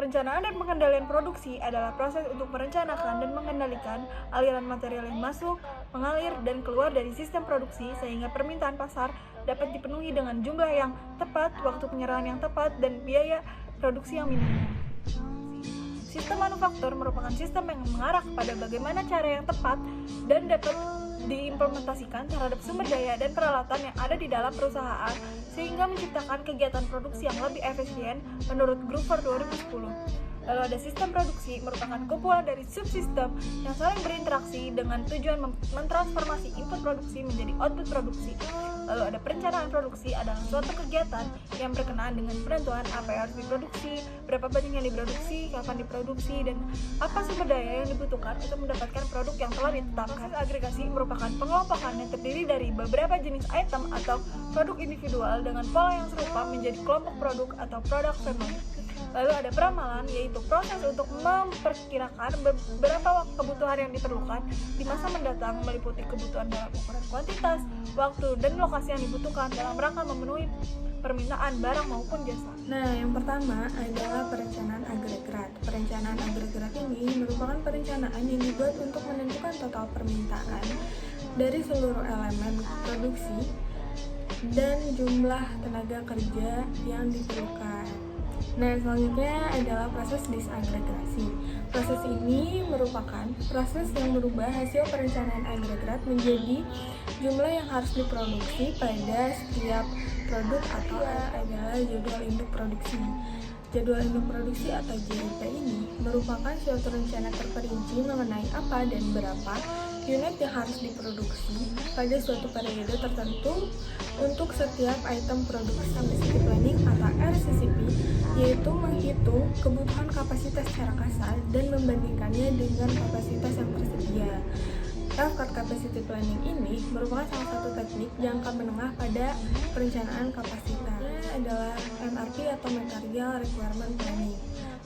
Perencanaan dan pengendalian produksi adalah proses untuk merencanakan dan mengendalikan aliran material yang masuk, mengalir, dan keluar dari sistem produksi sehingga permintaan pasar dapat dipenuhi dengan jumlah yang tepat, waktu penyerahan yang tepat, dan biaya produksi yang minim. Sistem manufaktur merupakan sistem yang mengarah kepada bagaimana cara yang tepat dan dapat diimplementasikan terhadap sumber daya dan peralatan yang ada di dalam perusahaan sehingga menciptakan kegiatan produksi yang lebih efisien menurut Gruver 2010. Lalu ada sistem produksi merupakan kumpulan dari subsistem yang saling berinteraksi dengan tujuan mentransformasi input produksi menjadi output produksi. Lalu ada perencanaan produksi adalah suatu kegiatan yang berkenaan dengan penentuan apa yang harus diproduksi, berapa banyak yang diproduksi, kapan diproduksi, dan apa sumber daya yang dibutuhkan untuk mendapatkan produk yang telah ditetapkan. Proses agregasi merupakan pengelompokan yang terdiri dari beberapa jenis item atau produk individual dengan pola yang serupa menjadi kelompok produk atau product family. Lalu ada peramalan, yaitu proses untuk memperkirakan beberapa kebutuhan yang diperlukan di masa mendatang meliputi kebutuhan dalam ukuran kuantitas, waktu, dan lokasi yang dibutuhkan dalam rangka memenuhi permintaan barang maupun jasa. Nah, yang pertama adalah perencanaan agregat. Perencanaan agregat ini merupakan perencanaan yang dibuat untuk menentukan total permintaan dari seluruh elemen produksi dan jumlah tenaga kerja yang diperlukan. Nah, selanjutnya adalah proses disagregasi. Proses ini merupakan proses yang merubah hasil perencanaan agregat menjadi jumlah yang harus diproduksi pada setiap produk atau adalah jadwal induk produksi. Jadwal induk produksi atau JIP ini merupakan suatu rencana terperinci mengenai apa dan berapa unit yang harus diproduksi pada suatu periode tertentu untuk setiap item produksi. Capacity planning atau RCCP yaitu menghitung kebutuhan kapasitas secara kasar dan membandingkannya dengan kapasitas yang tersedia. Rough capacity planning ini merupakan salah satu teknik jangka menengah pada perencanaan kapasitas. Ini adalah MRP atau Material Requirement Planning,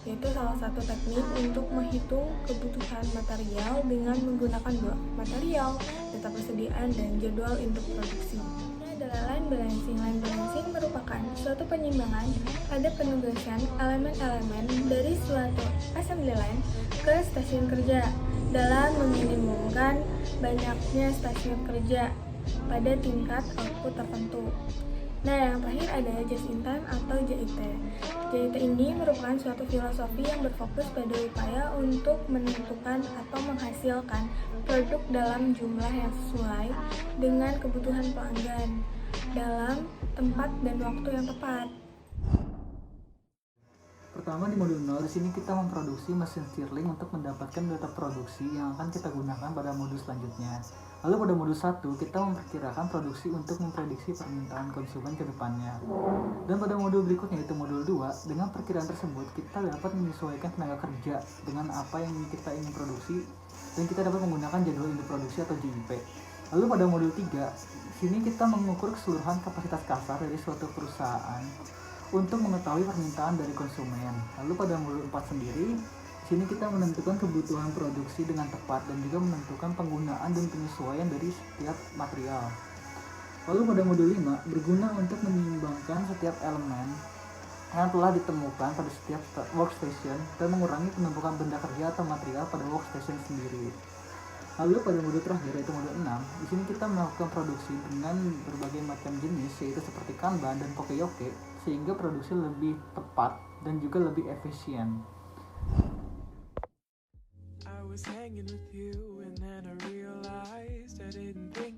yaitu salah satu teknik untuk menghitung kebutuhan material dengan menggunakan dua material, data persediaan, dan jadwal induk produksi. Ini adalah line balancing. Line balancing merupakan suatu penyimbangan pada penugasan elemen-elemen dari suatu assembly line ke stasiun kerja dalam meminimumkan banyaknya stasiun kerja pada tingkat output tertentu. Nah, yang terakhir ada just in time atau JIT. JIT ini merupakan suatu filosofi yang berfokus pada upaya untuk menentukan atau menghasilkan produk dalam jumlah yang sesuai dengan kebutuhan pelanggan dalam tempat dan waktu yang tepat. Pertama di modul 0, di sini kita memproduksi mesin Stirling untuk mendapatkan data produksi yang akan kita gunakan pada modul selanjutnya. Lalu pada modul 1, kita memperkirakan produksi untuk memprediksi permintaan konsumen ke depannya. Dan pada modul berikutnya, yaitu modul 2, dengan perkiraan tersebut kita dapat menyesuaikan tenaga kerja dengan apa yang kita ingin produksi dan kita dapat menggunakan jadwal induk produksi atau JIP. Lalu pada modul 3, sini kita mengukur keseluruhan kapasitas kasar dari suatu perusahaan untuk mengetahui permintaan dari konsumen. Lalu pada modul 4 sendiri, sini kita menentukan kebutuhan produksi dengan tepat dan juga menentukan penggunaan dan penyesuaian dari setiap material. Lalu pada modul 5, berguna untuk menyeimbangkan setiap elemen yang telah ditemukan pada setiap workstation dan mengurangi penumpukan benda kerja atau material pada workstation sendiri. Lalu pada modul terakhir, yaitu modul 6, di sini kita melakukan produksi dengan berbagai macam jenis, yaitu seperti Kanban dan Pokeyoke, sehingga produksi lebih tepat dan juga lebih efisien. I was hanging with you and then I realized I didn't think